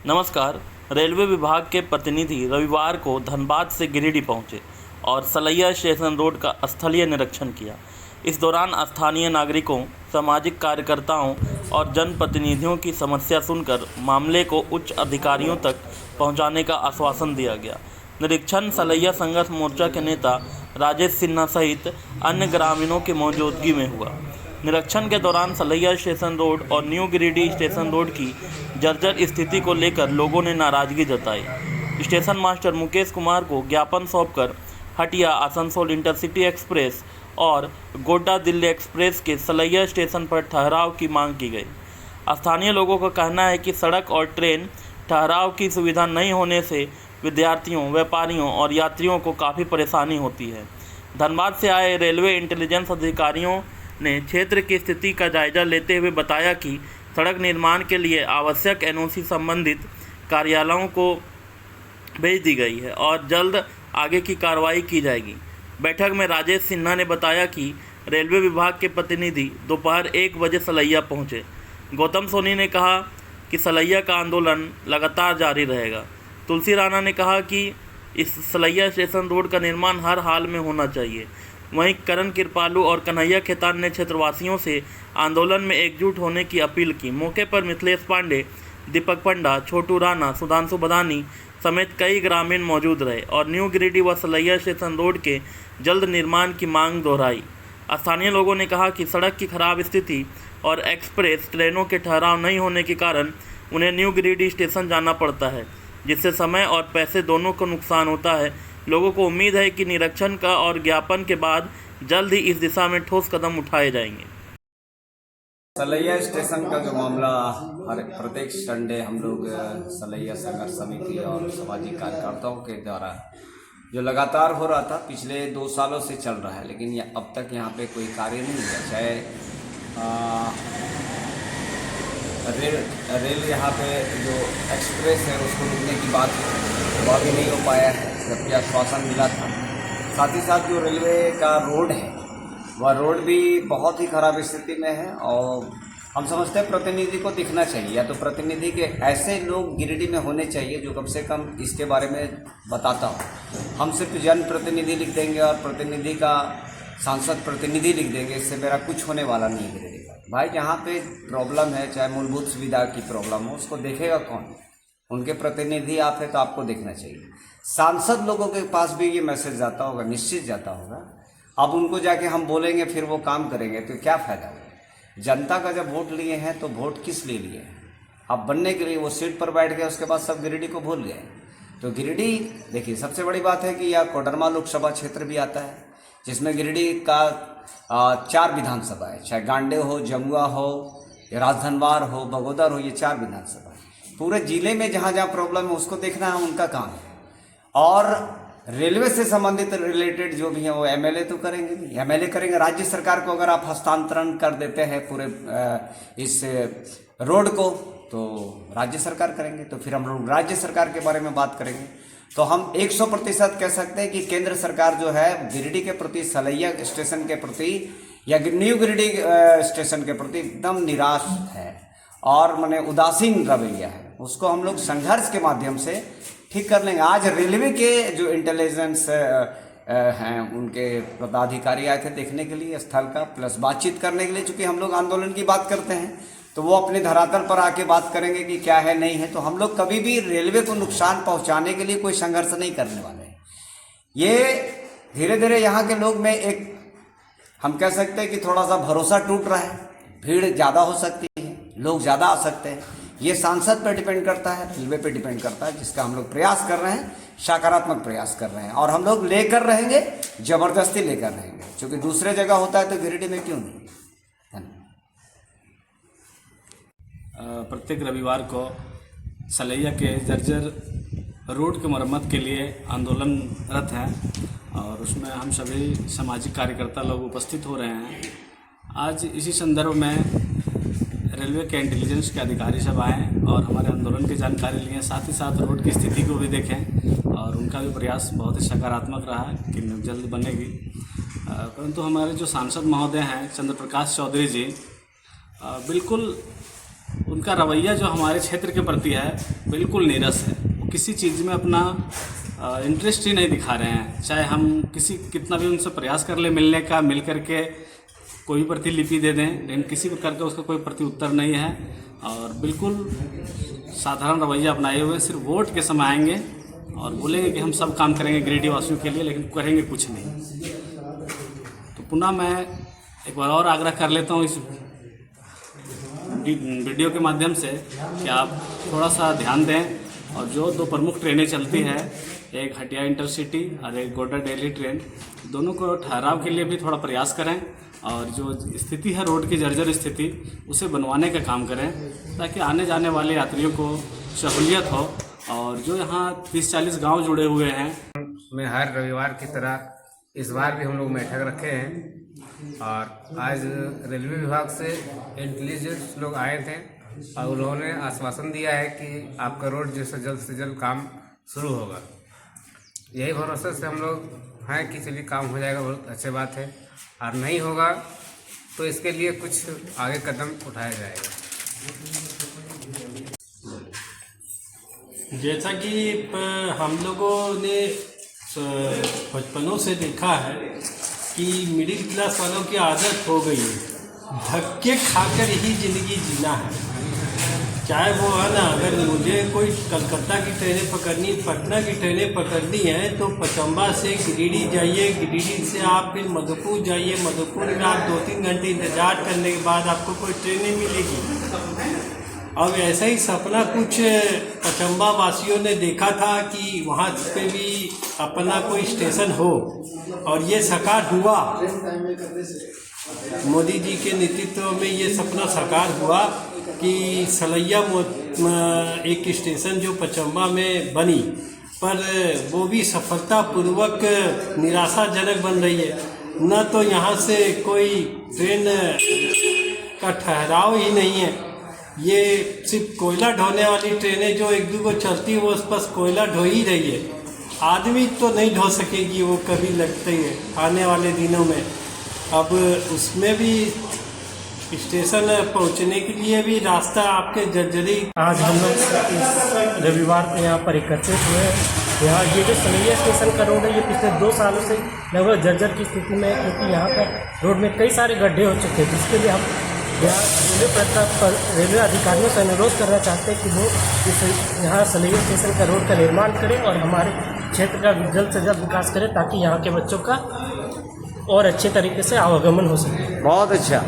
नमस्कार। रेलवे विभाग के प्रतिनिधि रविवार को धनबाद से गिरिडीह पहुंचे और सलैया स्टेशन रोड का स्थलीय निरीक्षण किया। इस दौरान स्थानीय नागरिकों, सामाजिक कार्यकर्ताओं और जनप्रतिनिधियों की समस्या सुनकर मामले को उच्च अधिकारियों तक पहुंचाने का आश्वासन दिया गया। निरीक्षण सलैया संघर्ष मोर्चा के नेता राजेश सिन्हा सहित अन्य ग्रामीणों की मौजूदगी में हुआ। निरीक्षण के दौरान सलैया स्टेशन रोड और न्यू गिरिडीह स्टेशन रोड की जर्जर स्थिति को लेकर लोगों ने नाराजगी जताई। स्टेशन मास्टर मुकेश कुमार को ज्ञापन सौंपकर हटिया आसनसोल इंटरसिटी एक्सप्रेस और गोड्डा दिल्ली एक्सप्रेस के सलैया स्टेशन पर ठहराव की मांग की गई। स्थानीय लोगों का कहना है कि सड़क और ट्रेन ठहराव की सुविधा नहीं होने से विद्यार्थियों, व्यापारियों और यात्रियों को काफ़ी परेशानी होती है। धनबाद से आए रेलवे इंटेलिजेंस अधिकारियों ने क्षेत्र की स्थिति का जायजा लेते हुए बताया कि सड़क निर्माण के लिए आवश्यक एनओसी संबंधित कार्यालयों को भेज दी गई है और जल्द आगे की कार्रवाई की जाएगी। बैठक में राजेश सिन्हा ने बताया कि रेलवे विभाग के प्रतिनिधि दोपहर 1 बजे सलैया पहुंचे। गौतम सोनी ने कहा कि सलैया का आंदोलन लगातार जारी रहेगा। तुलसी राणा ने कहा कि इस सलैया स्टेशन रोड का निर्माण हर हाल में होना चाहिए। वहीं करण कृपालू और कन्हैया खेतान ने क्षेत्रवासियों से आंदोलन में एकजुट होने की अपील की। मौके पर मिथिलेश पांडे, दीपक पंडा, छोटू राणा, सुधांशु बदानी समेत कई ग्रामीण मौजूद रहे और न्यू गिरिडीह व सलैया स्टेशन रोड के जल्द निर्माण की मांग दोहराई। स्थानीय लोगों ने कहा कि सड़क की खराब स्थिति और एक्सप्रेस ट्रेनों के ठहराव नहीं होने के कारण उन्हें न्यू गिरिडीह स्टेशन जाना पड़ता है, जिससे समय और पैसे दोनों को नुकसान होता है। लोगों को उम्मीद है कि निरीक्षण का और ज्ञापन के बाद जल्द ही इस दिशा में ठोस कदम उठाए जाएंगे। सलैया स्टेशन का जो मामला हर प्रत्येक संडे हम लोग सलैया संघर्ष समिति और सामाजिक कार्यकर्ताओं के द्वारा जो लगातार हो रहा था, पिछले 2 सालों से चल रहा है, लेकिन अब तक यहाँ पे कोई कार्य नहीं हुआ। चाहे रेल यहाँ पे जो एक्सप्रेस है उसको रुकने की बात वह भी नहीं हो पाया है, जबकि आश्वासन मिला था। साथ ही साथ जो रेलवे का रोड है वह रोड भी बहुत ही खराब स्थिति में है और हम समझते हैं प्रतिनिधि को दिखना चाहिए, या तो प्रतिनिधि के ऐसे लोग गिरिडीह में होने चाहिए जो कम से कम इसके बारे में बताता हो। हम सिर्फ जनप्रतिनिधि लिख देंगे और प्रतिनिधि का सांसद प्रतिनिधि लिख देंगे, इससे मेरा कुछ होने वाला नहीं है गिरिडीह का। भाई जहाँ पे प्रॉब्लम है, चाहे मूलभूत सुविधा की प्रॉब्लम हो, उसको देखेगा कौन? उनके प्रतिनिधि आप है तो आपको देखना चाहिए। सांसद लोगों के पास भी ये मैसेज जाता होगा, निश्चित जाता होगा। अब उनको जाके हम बोलेंगे फिर वो काम करेंगे तो क्या फ़ायदा होगा? जनता का जब वोट लिए हैं तो वोट किस लिए लिए हैं? अब बनने के लिए वो सीट पर बैठ गए, उसके बाद सब गिरिडीह को भूल गए। तो गिरिडीह देखिए, सबसे बड़ी बात है कि यह कोडरमा लोकसभा क्षेत्र भी आता है, जिसमें गिरिडीह का 4 विधानसभा है, चाहे गांडेय हो, जमुआ हो, राजधनवार हो, बगोदर हो, ये 4 विधानसभा है। पूरे जिले में जहाँ जहाँ प्रॉब्लम है उसको देखना है, उनका काम है। और रेलवे से संबंधित रिलेटेड जो भी है वो एमएलए तो करेंगे नहीं, एमएलए करेंगे। राज्य सरकार को अगर आप हस्तांतरण कर देते हैं पूरे इस रोड को, तो राज्य सरकार करेंगे। तो फिर हम लोग राज्य सरकार के बारे में बात करेंगे तो हम 100% कह सकते हैं कि केंद्र सरकार जो है गिरिडीह के प्रति, सलैया स्टेशन के प्रति या न्यू गिरिडीह स्टेशन के प्रति एकदम निराश है और माने उदासीन रवैया है। उसको हम लोग संघर्ष के माध्यम से ठीक कर लेंगे। आज रेलवे के जो इंटेलिजेंस हैं उनके पदाधिकारी आए थे देखने के लिए स्थल का, प्लस बातचीत करने के लिए। चूँकि हम लोग आंदोलन की बात करते हैं तो वो अपने धरातल पर आके बात करेंगे कि क्या है नहीं है। तो हम लोग कभी भी रेलवे को नुकसान पहुंचाने के लिए कोई संघर्ष नहीं करने वाले हैं। ये धीरे धीरे यहाँ के लोग में एक हम कह सकते हैं कि थोड़ा सा भरोसा टूट रहा है, भीड़ ज़्यादा हो सकती है, लोग ज़्यादा आ सकते हैं। ये सांसद पे डिपेंड करता है, रेलवे पे डिपेंड करता है, जिसका हम लोग प्रयास कर रहे हैं, सकारात्मक प्रयास कर रहे हैं और हम लोग लेकर रहेंगे, जबरदस्ती लेकर रहेंगे। क्योंकि दूसरे जगह होता है तो गिरिडीह में क्यों नहीं? प्रत्येक रविवार को सलैया के जर्जर रोड की मरम्मत के लिए आंदोलनरत हैं और उसमें हम सभी सामाजिक कार्यकर्ता लोग उपस्थित हो रहे हैं। आज इसी संदर्भ में रेलवे के इंटेलिजेंस के अधिकारी सब आए और हमारे आंदोलन की जानकारी लिए, साथ ही साथ रोड की स्थिति को भी देखें और उनका भी प्रयास बहुत ही सकारात्मक रहा कि जल्द बनेगी। परंतु हमारे जो सांसद महोदय हैं चंद्र प्रकाश चौधरी जी बिल्कुल उनका रवैया जो हमारे क्षेत्र के प्रति है बिल्कुल नीरस है। वो किसी चीज़ में अपना इंटरेस्ट ही नहीं दिखा रहे हैं। चाहे हम कितना भी उनसे प्रयास कर ले मिलने का, मिल करके कोई प्रतिलिपि दे दें, लेकिन किसी प्रकार का उसका कोई प्रति उत्तर नहीं है और बिल्कुल साधारण रवैया अपनाए हुए सिर्फ वोट के समय आएंगे और बोलेंगे कि हम सब काम करेंगे गिरिडीह वासियों के लिए, लेकिन करेंगे कुछ नहीं। तो पुनः मैं एक बार और आग्रह कर लेता हूँ इस वीडियो के माध्यम से कि आप थोड़ा सा ध्यान दें और जो 2 प्रमुख ट्रेनें चलती हैं, एक हटिया इंटरसिटी और एक गोड्डा डेली ट्रेन, दोनों को ठहराव के लिए भी थोड़ा प्रयास करें और जो स्थिति है रोड की जर्जर स्थिति उसे बनवाने का काम करें ताकि आने जाने वाले यात्रियों को सहूलियत हो। और जो यहाँ 30-40 गांव जुड़े हुए हैं में हर रविवार की तरह इस बार भी हम लोग बैठक रखे हैं और आज रेलवे विभाग से इंटेलिजेंस लोग आए थे और उन्होंने आश्वासन दिया है कि आपका रोड जैसे जल्द से जल्द काम शुरू होगा। यही भरोसे से हम लोग हैं कि चलिए काम हो जाएगा, बहुत अच्छी बात है, और नहीं होगा तो इसके लिए कुछ आगे कदम उठाया जाएगा। जैसा कि हम लोगों ने बचपनों से देखा है कि मिडिल क्लास वालों की आदत हो गई है धक्के खाकर ही ज़िंदगी जीना है। चाहे वो है ना, अगर मुझे कोई कलकत्ता की ट्रेनें पकड़नी, पटना की ट्रेनें पकड़नी है तो पचम्बा से गिरिडीह जाइए, गिरिडीह से आप फिर मधुपुर जाइए, मधुपुर में आप 2-3 घंटे इंतज़ार करने के बाद आपको कोई ट्रेन नहीं मिलेगी। अब ऐसा ही सपना कुछ पचम्बा वासियों ने देखा था कि वहाँ पे भी अपना कोई स्टेशन हो और ये साकार हुआ। मोदी जी के नेतृत्व में ये सपना साकार हुआ कि सलैया एक स्टेशन जो पचम्बा में बनी, पर वो भी सफलतापूर्वक निराशाजनक बन रही है। न तो यहाँ से कोई ट्रेन का ठहराव ही नहीं है, ये सिर्फ कोयला ढोने वाली ट्रेनें जो 1-2 को चलती है वो बस कोयला ढो ही रही है, आदमी तो नहीं ढो सकेगी वो कभी, लगता ही है आने वाले दिनों में। अब उसमें भी स्टेशन पहुंचने के लिए भी रास्ता आपके जर्जरी। आज हम लोग इस रविवार को यहाँ पर एकत्रित हुए हैं। यहाँ ये जो सलैया स्टेशन का रोड है ये पिछले 2 सालों से लगभग जर्जर की स्थिति में है, क्योंकि यहाँ पर रोड में कई सारे गड्ढे हो चुके हैं, जिसके लिए हम यहाँ रेलवे अधिकारियों से अनुरोध करना चाहते हैं कि वो यहाँ सलैया स्टेशन का रोड का निर्माण करें और हमारे क्षेत्र का जल्द से जल्द विकास करें ताकि यहाँ के बच्चों का और अच्छे तरीके से आवागमन हो सके। बहुत अच्छा।